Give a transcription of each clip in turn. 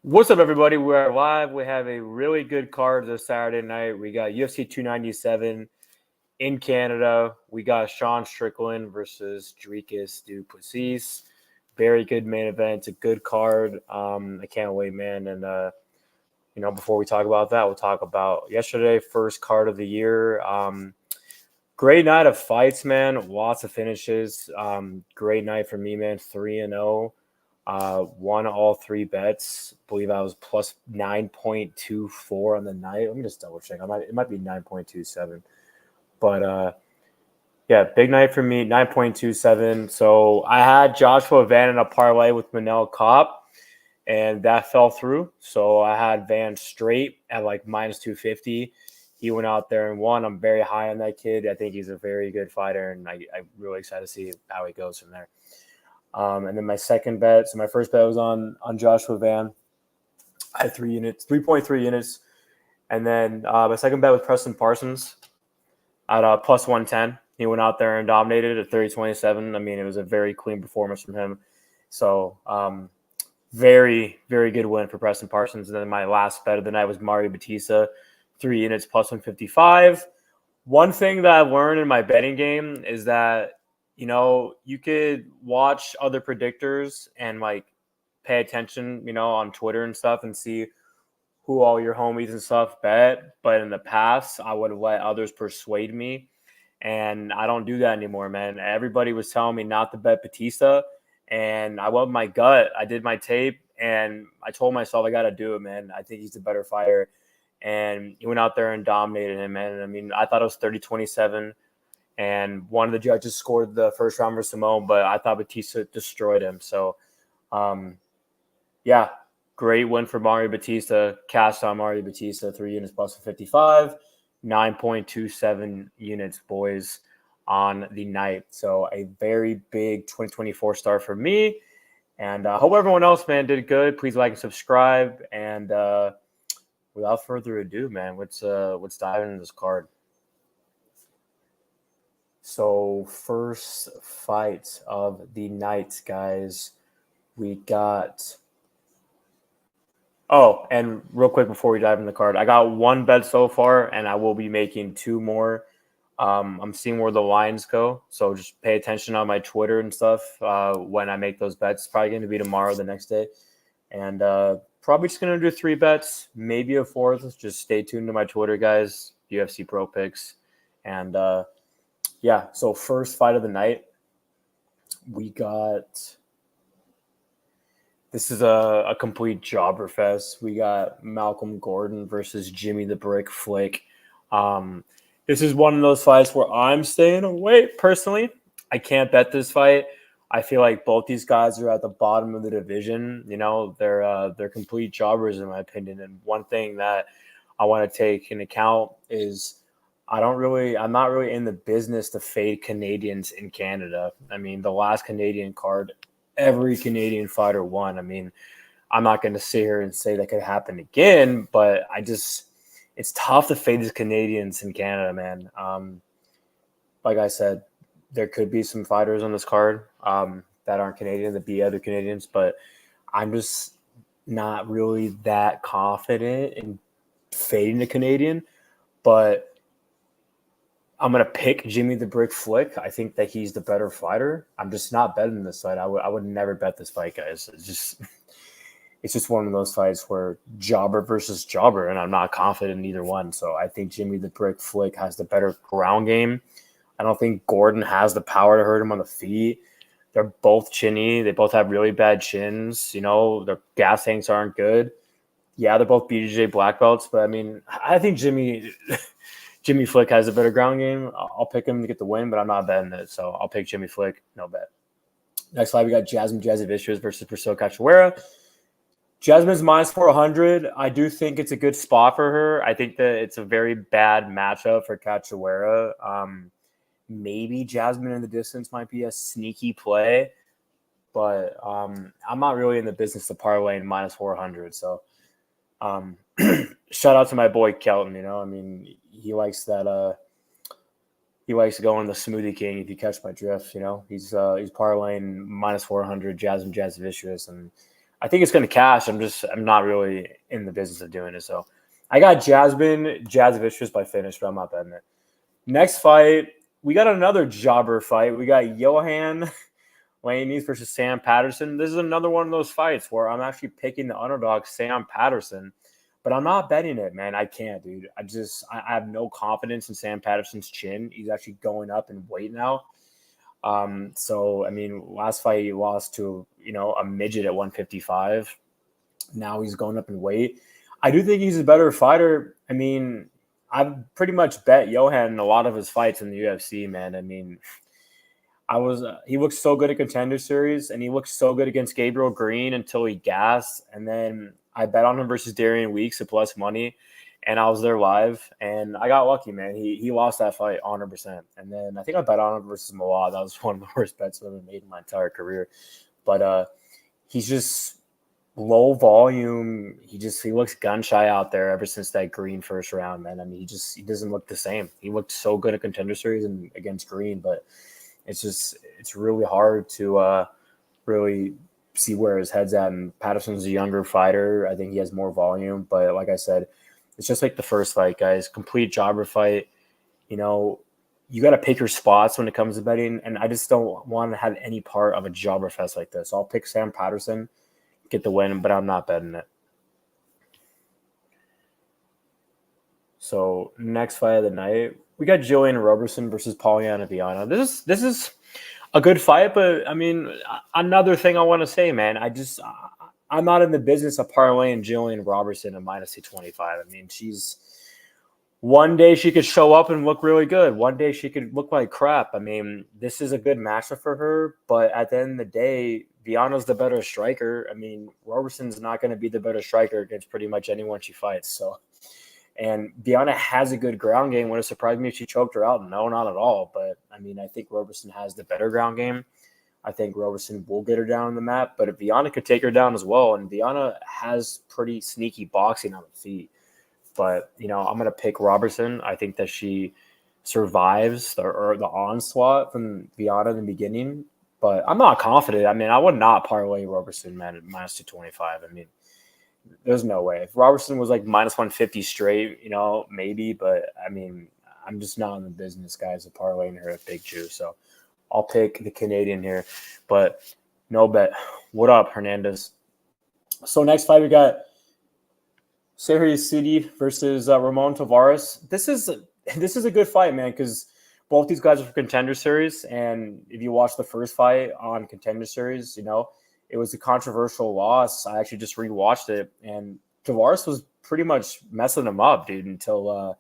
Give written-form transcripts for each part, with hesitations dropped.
What's up, everybody? We're live. We have a really good card this Saturday night. We got UFC 297 in Canada. We got Sean Strickland versus Jourdain du Plessis. Very good main event. It's a good card. I can't wait, man. And before we talk about that, we'll talk about yesterday, first card of the year. Great night of fights, man. Lots of finishes. Great night for me, man. 3-0. Won all three bets. Believe I was plus 9.24 on the night. Let me just double check. It might be 9.27. But yeah, big night for me. 9.27. So I had Joshua Van in a parlay with Manel Kopp, and that fell through. So I had Van straight at like minus 250. He went out there and won. I'm very high on that kid. I think he's a very good fighter, and I'm really excited to see how he goes from there. And then my second bet, so my first bet was on Joshua Van. I had 3.3 units. And then my second bet was Preston Parsons at plus 110. He went out there and dominated at 30-27. I mean, it was a very clean performance from him. So very, very good win for Preston Parsons. And then my last bet of the night was Mario Batista, 3 units plus 155. One thing that I've learned in my betting game is that you could watch other predictors and like pay attention, on Twitter and stuff and see who all your homies and stuff bet. But in the past, I would have let others persuade me. And I don't do that anymore, man. Everybody was telling me not to bet Batista. And I went with my gut. I did my tape and I told myself I got to do it, man. I think he's a better fighter. And he went out there and dominated him, man. I mean, I thought it was 30-27. And one of the judges scored the first round for Simone, but I thought Batista destroyed him. So, yeah, great win for Mario Batista. Cashed on Mario Batista, 3 units plus 55, 9.27 units, boys, on the night. So a very big 2024 start for me. And I hope everyone else, man, did good. Please like and subscribe. And without further ado, man, let's dive into this card. So first fight of the night, guys, we got – oh, and real quick before we dive in the card, I got one bet so far, and I will be making 2 more. I'm seeing where the lines go, so just pay attention on my Twitter and stuff when I make those bets. It's probably going to be tomorrow, the next day. And probably just going to do 3 bets, maybe a 4th. Just stay tuned to my Twitter, guys, UFC Pro Picks. And yeah, so first fight of the night, we got – this is a complete jobber fest. We got Malcolm Gordon versus Jimmy the Brick Flick. This is one of those fights where I'm staying away personally. I can't bet this fight. I feel like both these guys are at the bottom of the division. They're complete jobbers in my opinion. And one thing that I want to take into account is – I'm not really in the business to fade Canadians in Canada. I mean, the last Canadian card, every Canadian fighter won. I mean, I'm not going to sit here and say that could happen again, but it's tough to fade these Canadians in Canada, man. Like I said, there could be some fighters on this card that aren't Canadian, that be other Canadians, but I'm just not really that confident in fading the Canadian. But I'm going to pick Jimmy the Brick Flick. I think that he's the better fighter. I'm just not betting this fight. I would never bet this fight, guys. It's just one of those fights where jobber versus jobber, and I'm not confident in either one. So I think Jimmy the Brick Flick has the better ground game. I don't think Gordon has the power to hurt him on the feet. They're both chinny. They both have really bad chins. Their gas tanks aren't good. Yeah, they're both BJJ black belts, but I mean, I think Jimmy Flick has a better ground game. I'll pick him to get the win, but I'm not betting it. So I'll pick Jimmy Flick. No bet. Next fight, we got Jasudavicius versus Priscilla Cachoeira. Jasmine's minus 400. I do think it's a good spot for her. I think that it's a very bad matchup for Cachoeira. Maybe Jasmine in the distance might be a sneaky play, but I'm not really in the business to parlay in minus 400. So shout out to my boy Kelton. I mean, he likes that. He likes to go on the Smoothie King. If you catch my drift, he's parlaying minus 400 Jasudavicius, and I think it's going to cash. I'm not really in the business of doing it. So I got Jasudavicius by finish, but I'm not betting it. Next fight, we got another jobber fight. We got Johan Lainesse versus Sam Patterson. This is another one of those fights where I'm actually picking the underdog, Sam Patterson, but I'm not betting it, man. I can't, dude. I have no confidence in Sam Patterson's chin. He's actually going up in weight now. So I mean, last fight he lost to a midget at 155. Now he's going up in weight. I do think he's a better fighter. I mean, I've pretty much bet Johan in a lot of his fights in the UFC, man. I mean, he looked so good at Contender Series, and he looked so good against Gabriel Green until he gassed, and then I bet on him versus Darian Weeks at plus money, and I was there live, and I got lucky, man. He lost that fight 100%, and then I think I bet on him versus Mallot. That was one of the worst bets I've ever made in my entire career, but he's just low volume. He looks gun shy out there ever since that Green first round, man. I mean, he doesn't look the same. He looked so good at Contender Series and against Green, but it's really hard to really see where his head's at. And Patterson's a younger fighter. I think he has more volume, but like I said, it's just like the first fight, guys. Complete jobber fight. You got to pick your spots when it comes to betting, and I just don't want to have any part of a jobber fest like this. I'll pick Sam Patterson, get the win, but I'm not betting it. So next fight of the night, we got Robertson versus Viana. This is a good fight, but I mean, another thing I want to say, man, I'm not in the business of parlaying Jillian Robertson at minus 225. I mean, one day she could show up and look really good. One day she could look like crap. I mean, this is a good matchup for her, but at the end of the day, Viana's the better striker. I mean, Robertson's not going to be the better striker against pretty much anyone she fights. So, and Viana has a good ground game. Would it surprise me if she choked her out? No, not at all. But I mean, I think Robertson has the better ground game. I think Robertson will get her down on the map, but Viana could take her down as well. And Viana has pretty sneaky boxing on the feet. But, I'm going to pick Robertson. I think that she survives the onslaught from Viana in the beginning. But I'm not confident. I mean, I would not parlay Robertson, man, at minus 225. I mean, there's no way. If Robertson was like minus 150 straight, maybe. But, I mean, I'm just not in the business, guys, of parlaying her at Big Jew. So I'll pick the Canadian here. But no bet. What up, Hernandez? So next fight, we got Sidey versus Ramon Tavares. This is a good fight, man, because both these guys are for Contender Series, and if you watch the first fight on Contender Series, it was a controversial loss. I actually just rewatched it, and Tavares was pretty much messing him up, dude, until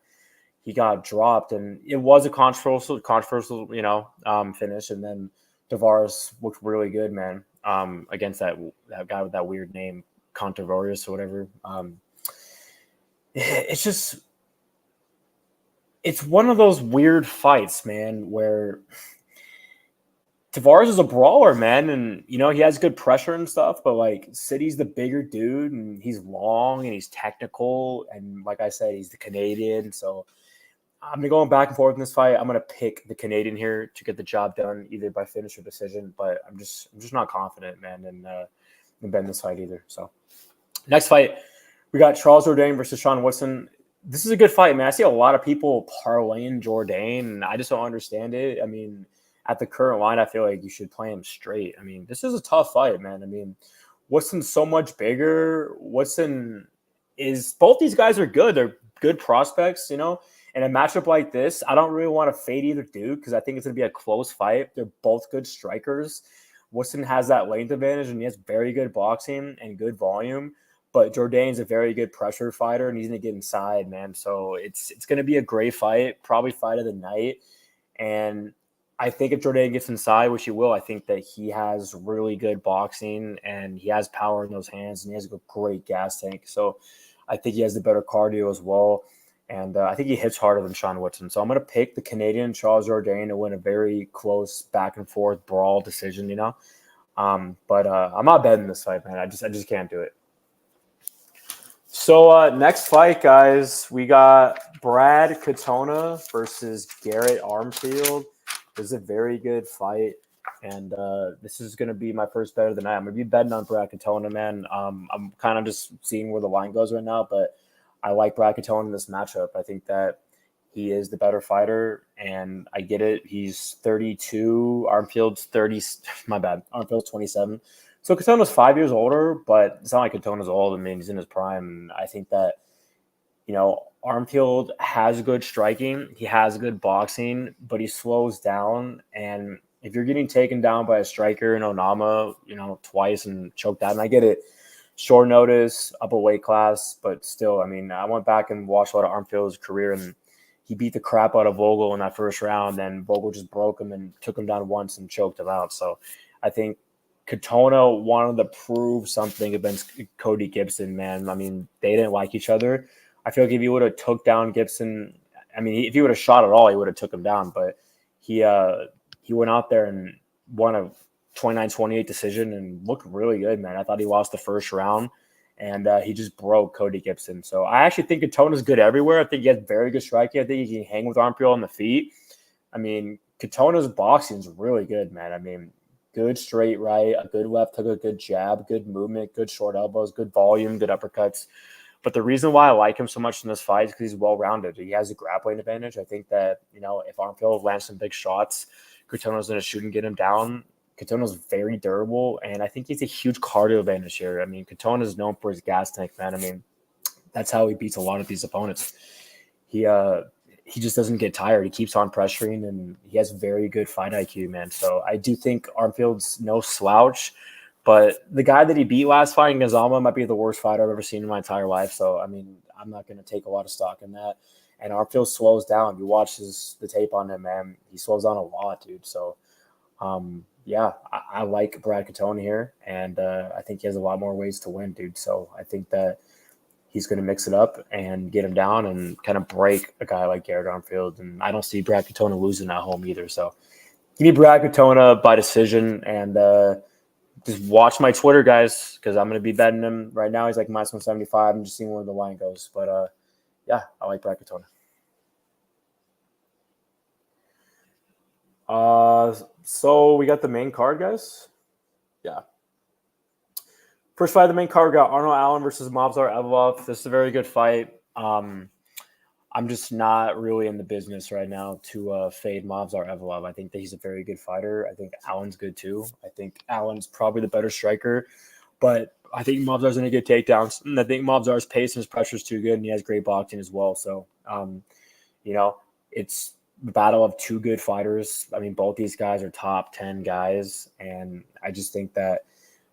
he got dropped, and it was a controversial, finish, and then Tavares looked really good, man, against that guy with that weird name, Controversial or whatever. It's one of those weird fights, man, where Tavares is a brawler, man, and he has good pressure and stuff, but like Sidey's the bigger dude, and he's long and he's technical, and like I said, he's the Canadian. So I'm going back and forth in this fight. I'm gonna pick the Canadian here to get the job done, either by finish or decision. But I'm just not confident, man, in betting this fight either. So next fight, we got Jourdain versus Sean Woodson. This is a good fight, man. I see a lot of people parlaying Jourdain, and I just don't understand it. I mean, at the current line, I feel like you should play him straight. I mean, this is a tough fight, man. I mean, Woodson's so much bigger. Both these guys are good. They're good prospects, In a matchup like this, I don't really want to fade either dude because I think it's going to be a close fight. They're both good strikers. Woodson has that length advantage, and he has very good boxing and good volume. But Jourdain's a very good pressure fighter, and he's going to get inside, man. So it's going to be a great fight, probably fight of the night. And I think if Jourdain gets inside, which he will, I think that he has really good boxing, and he has power in those hands, and he has a great gas tank. So I think he has the better cardio as well. And I think he hits harder than Sean Woodson. So I'm going to pick the Canadian Charles Jourdain to win a very close back-and-forth brawl decision, But I'm not betting this fight, man. I just can't do it. So next fight, guys, we got Brad Katona versus Garrett Armfield. This is a very good fight. And this is going to be my first bet of the night. I'm going to be betting on Brad Katona, man. I'm kind of just seeing where the line goes right now, but I like Brad Katona in this matchup. I think that he is the better fighter, and I get it. He's 32. Armfield's 30. My bad. Armfield's 27. So Katona's 5 years older, but it's not like Katona's old. I mean, he's in his prime. I think that, Armfield has good striking. He has good boxing, but he slows down. And if you're getting taken down by a striker in Onama, twice and choked out, and I get it, short notice, up a weight class, but still, I mean, I went back and watched a lot of Armfield's career, and he beat the crap out of Vogel in that first round. Then Vogel just broke him and took him down once and choked him out. So I think Katona wanted to prove something against Cody Gibson, man. I mean, they didn't like each other. I feel like if he would have took down Gibson, I mean, if he would have shot at all, he would have took him down. But he went out there and won a 29-28 decision and looked really good, man. I thought he lost the first round, and he just broke Cody Gibson. So I actually think Katona's good everywhere. I think he has very good striking. I think he can hang with Armfield on the feet. I mean, Katona's boxing is really good, man. I mean, good straight right, a good left hook, a good jab, good movement, good short elbows, good volume, good uppercuts. But the reason why I like him so much in this fight is because he's well-rounded. He has a grappling advantage. I think that, if Armfield lands some big shots, Katona's going to shoot and get him down. Katona's very durable, and I think he's a huge cardio advantage here. I mean, Katona is known for his gas tank, man. I mean, that's how he beats a lot of these opponents. He just doesn't get tired. He keeps on pressuring, and he has very good fight IQ, man. So I do think Armfield's no slouch. But the guy that he beat last fight, Gazama, might be the worst fighter I've ever seen in my entire life. So, I mean, I'm not going to take a lot of stock in that. And Armfield slows down. You watch the tape on him, man. He slows down a lot, dude. So, I like Brad Katona here. And I think he has a lot more ways to win, dude. So, I think that he's going to mix it up and get him down and kind of break a guy like Garrett Armfield. And I don't see Brad Katona losing at home either. So, give me Brad Katona by decision, and just watch my Twitter, guys, because I'm going to be betting him right now. He's like minus 175. I'm just seeing where the line goes. But, I like Brad Katona. So we got the main card, guys. Yeah. First fight of the main card, we got Arnold Allen versus Movsar Evloev. This is a very good fight. I'm just not really in the business right now to fade Movsar Evloev. I think that he's a very good fighter. I think Allen's good too. I think Allen's probably the better striker, but I think Movsar's going to get takedowns. And I think Movsar's pace and his pressure is too good, and he has great boxing as well. So, it's the battle of two good fighters. I mean, both these guys are top 10 guys, and I just think that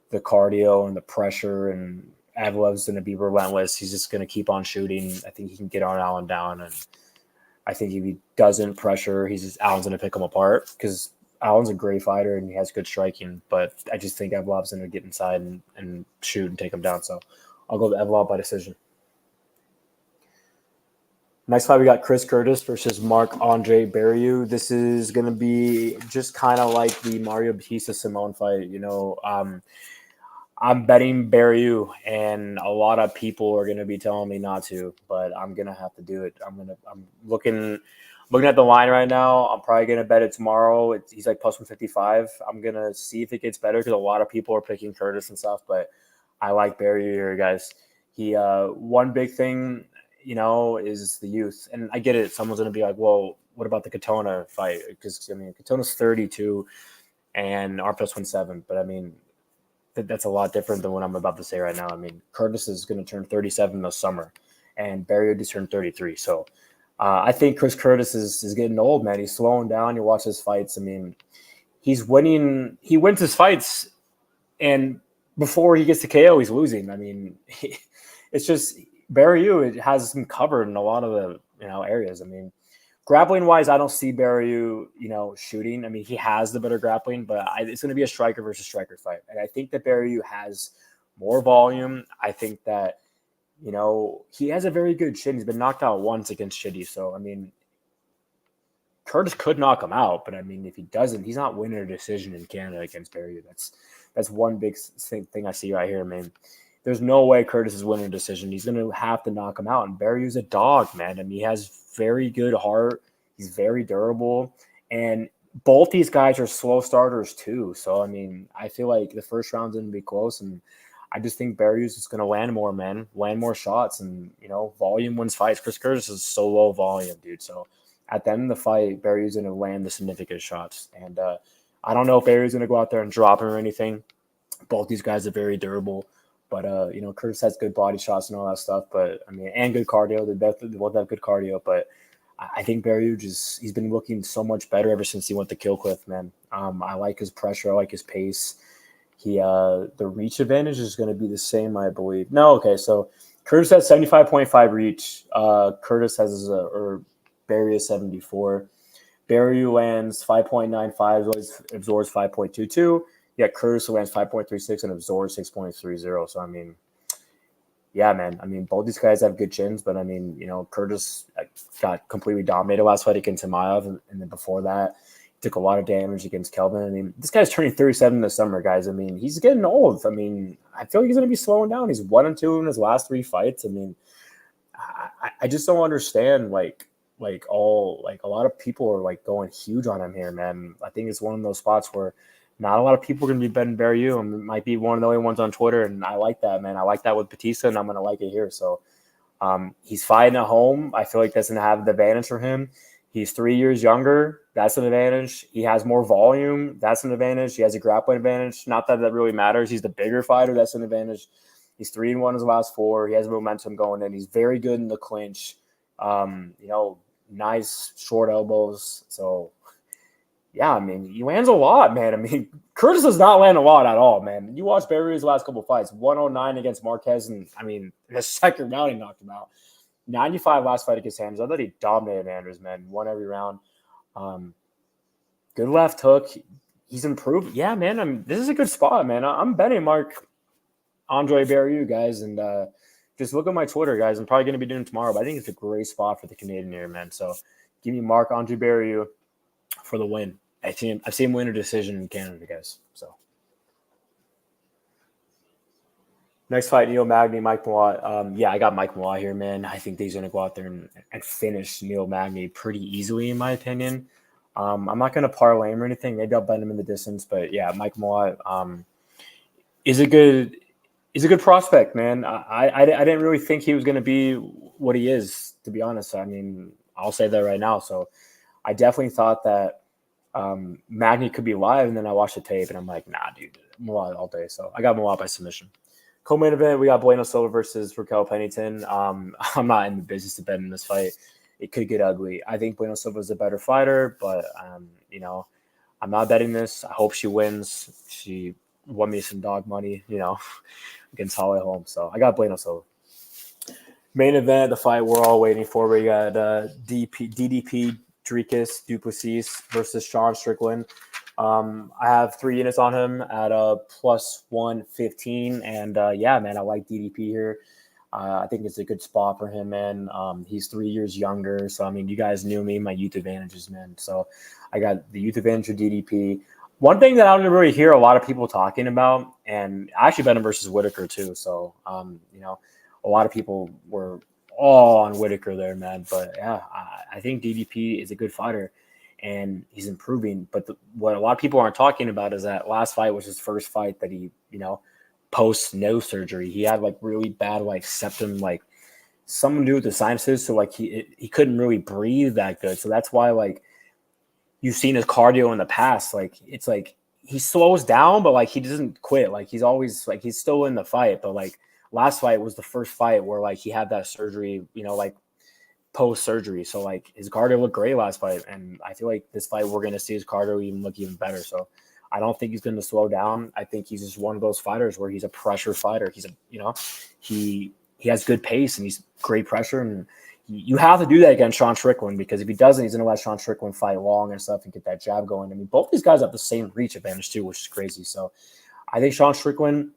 the cardio and the pressure and Evloev's going to be relentless. He's just going to keep on shooting. I think he can get on Allen down, and I think if he doesn't pressure, Allen's going to pick him apart because Allen's a great fighter and he has good striking. But I just think Evloev's going to get inside and shoot and take him down. So I'll go with Evloev by decision. Next fight, we got Chris Curtis versus Marc-Andre Barriault. This is going to be just kind of like the Mario Batista-Simone fight. I'm betting Barriault, and a lot of people are going to be telling me not to, but I'm going to have to do it. I'm looking at the line right now. I'm probably going to bet it tomorrow. He's like plus 155. I'm going to see if it gets better because a lot of people are picking Curtis and stuff, but I like Barriault here, guys. He one big thing, is the youth. And I get it. Someone's going to be like, well, what about the Katona fight? Because, I mean, Katona's 32 and Armfield's 27, but I mean, that's a lot different than what I'm about to say right now. I mean, Curtis is going to turn 37 this summer, and Barriault just turned 33. So I think Chris Curtis is getting old, man. He's slowing down. You watch his fights. I mean, he's winning. He wins his fights, and before he gets to KO, he's losing. I mean, it's just Barriault has him covered in a lot of the areas. I mean, grappling wise, I don't see Barriault, shooting. I mean, he has the better grappling, but it's going to be a striker versus striker fight. And I think that Barriault has more volume. I think that, he has a very good chin. He's been knocked out once against Shitty. So, I mean, Curtis could knock him out, but I mean, if he doesn't, he's not winning a decision in Canada against Barriault. That's one big thing I see right here, man. There's no way Curtis is winning a decision. He's going to have to knock him out. And Barriault's a dog, man. I mean, he has very good heart. He's very durable. And both these guys are slow starters too. So, I mean, I feel like the first round's going to be close, and I just think Barriault is going to land more, man, land more shots, and, volume wins fights. Chris Curtis is so low volume, dude. So at the end of the fight, Barriault's going to land the significant shots. And I don't know if Barriault's going to go out there and drop him or anything. Both these guys are very durable. But, Curtis has good body shots and all that stuff. But, I mean, and good cardio. They both have good cardio. But I think Barriault he's been looking so much better ever since he went to Killcliff, man. I like his pressure. I like his pace. The reach advantage is going to be the same, I believe. No, okay. So Curtis has 75.5 reach. Curtis has Barriault 74. Barriault lands 5.95, absorbs 5.22. Yeah, Curtis lands 5.36 and absorbs 6.30. So, I mean, yeah, man. I mean, both these guys have good chins, but I mean, Curtis got completely dominated last fight against Tamayev, and then before that, he took a lot of damage against Kelvin. I mean, this guy's turning 37 this summer, guys. I mean, he's getting old. I mean, I feel like he's going to be slowing down. He's 1-2 in his last 3 fights. I mean, I just don't understand, a lot of people are going huge on him here, man. I think it's one of those spots where not a lot of people are going to be betting Barriault. It might be one of the only ones on Twitter, and I like that, man. I like that with Batista, and I'm going to like it here. So he's fighting at home. I feel like that's going to have the advantage for him. He's 3 years younger. That's an advantage. He has more volume. That's an advantage. He has a grappling advantage. Not that really matters. He's the bigger fighter. That's an advantage. He's 3-1 in his last 4. He has momentum going in. He's very good in the clinch. Nice short elbows. So, yeah, I mean, he lands a lot, man. I mean, Curtis does not land a lot at all, man. You watch Barriault's last couple of fights, 109 against Marquez, and, I mean, in the second round, he knocked him out. 95 last fight against Anders. I thought he dominated Anders, man. Won every round. Good left hook. He's improved. Yeah, man. I mean, this is a good spot, man. I'm betting Andre Barriault, guys, and just look at my Twitter, guys. I'm probably going to be doing it tomorrow, but I think it's a great spot for the Canadian here, man. So give me Andre Barriault for the win. I've seen him win a decision in Canada, guys. So next fight, Neil Magny, Mike Mallot. Yeah, I got Mike Mallot here, man. I think he's going to go out there and finish Neil Magny pretty easily, in my opinion. I'm not going to parlay him or anything. Maybe I'll bet him in the distance, but yeah, Mike Mallot is a good prospect, man. I didn't really think he was going to be what he is, to be honest. I mean, I'll say that right now. So I definitely thought that Magny could be live, and then I watched the tape, and I'm like, nah, dude, Mallot all day. So I got Mallot by submission. Co-main event, we got Bueno Silva versus Raquel Pennington. I'm not in the business of betting this fight. It could get ugly. I think Bueno Silva is a better fighter, but, I'm not betting this. I hope she wins. She won me some dog money, against Holly Holm. So I got Bueno Silva. Main event, the fight we're all waiting for. We got DDP Duplessis versus Sean Strickland. I have 3 units on him at a plus 115. And yeah, man, I like DDP here. I think it's a good spot for him, man. He's 3 years younger. So, I mean, you guys knew me, my youth advantages, man. So I got the youth advantage of DDP. One thing that I don't really hear a lot of people talking about, and I actually bet him versus Whitaker too. So, a lot of people were all on Whitaker there, man. But yeah, I think DDP is a good fighter and he's improving. But what a lot of people aren't talking about is that last fight was his first fight that he, post no surgery. He had really bad septum, something to do with the sinuses. So he couldn't really breathe that good. So that's why you've seen his cardio in the past. It's he slows down, but he doesn't quit. He's always he's still in the fight. But last fight was the first fight where he had that surgery, post surgery. So his cardio looked great last fight, and I feel like this fight we're gonna see his cardio look even better. So I don't think he's going to slow down. I think he's just one of those fighters where he's a pressure fighter. He's he has good pace and he's great pressure. And you have to do that against Sean Strickland, because if he doesn't, he's going to let Sean Strickland fight long and stuff and get that jab going. I mean, both these guys have the same reach advantage too, which is crazy. So I think Sean Strickland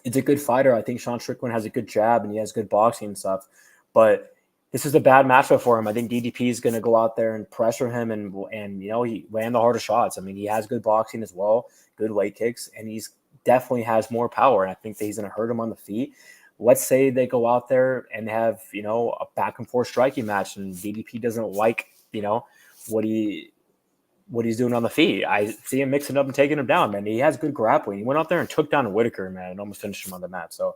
is a good fighter. I think Sean Strickland has a good jab and he has good boxing and stuff. But this is a bad matchup for him. I think DDP is going to go out there and pressure him and he land the harder shots. I mean, he has good boxing as well, good leg kicks, and he's definitely has more power. And I think that he's going to hurt him on the feet. Let's say they go out there and have, a back and forth striking match, and DDP doesn't like, what he what he's doing on the feet. I see him mixing up and taking him down, man. He has good grappling. He went out there and took down Whitaker, man, and almost finished him on the mat. So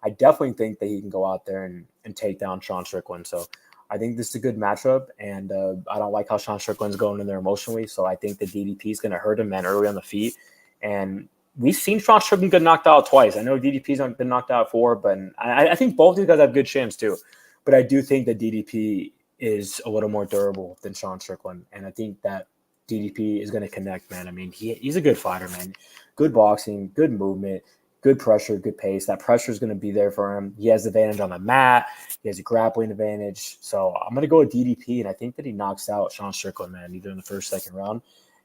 I definitely think that he can go out there and take down Sean Strickland. So I think this is a good matchup, and I don't like how Sean Strickland's going in there emotionally. So I think the DDP is going to hurt him, man, early on the feet. And we've seen Sean Strickland get knocked out twice. I know DDP's been knocked out 4, but I think both these guys have good chance too. But I do think that DDP is a little more durable than Sean Strickland, and I think that DDP is going to connect, man. I mean, he's a good fighter, man. Good boxing, good movement, good pressure, good pace. That pressure is going to be there for him. He has the advantage on the mat. He has a grappling advantage. So I'm going to go with DDP, and I think that he knocks out Sean Strickland, man, either in the first, second round.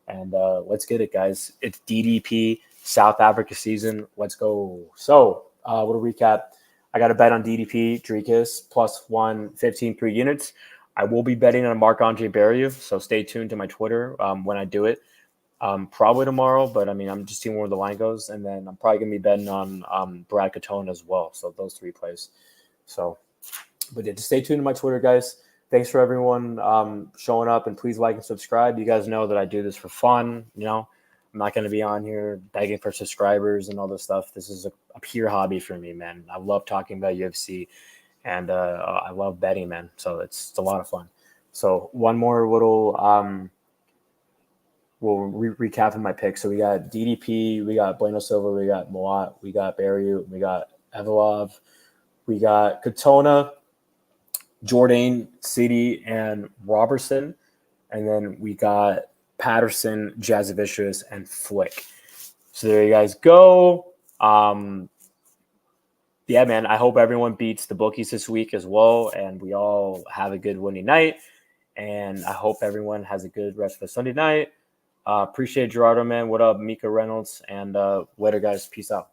And let's get it, guys. It's DDP South Africa season. Let's go. So what a recap. I got a bet on DDP, Dricus, plus 115 3 units. I will be betting on Marc-Andre Barriault, so stay tuned to my Twitter when I do it. Probably tomorrow, but I mean, I'm just seeing where the line goes. And then I'm probably going to be betting on Brad Katona as well. So those 3 plays. So, but yeah, just stay tuned to my Twitter, guys. Thanks for everyone showing up, and please like and subscribe. You guys know that I do this for fun. You know, I'm not going to be on here begging for subscribers and all this stuff. This is a pure hobby for me, man. I love talking about UFC, and I love betting, man. So it's a lot of fun. So one more little we'll recap my picks. So we got DDP, we got Bueno Silva, we got Mallot, we got Barriault, we got Evloev, we got Katona, Jourdain, Sidey, and Robertson. And then we got Patterson, Jasudavicius, and Flick. So there you guys go. Yeah, man, I hope everyone beats the bookies this week as well, and we all have a good winning night. And I hope everyone has a good rest of the Sunday night. Appreciate Gerardo, man. What up, Mika Reynolds? And later, guys. Peace out.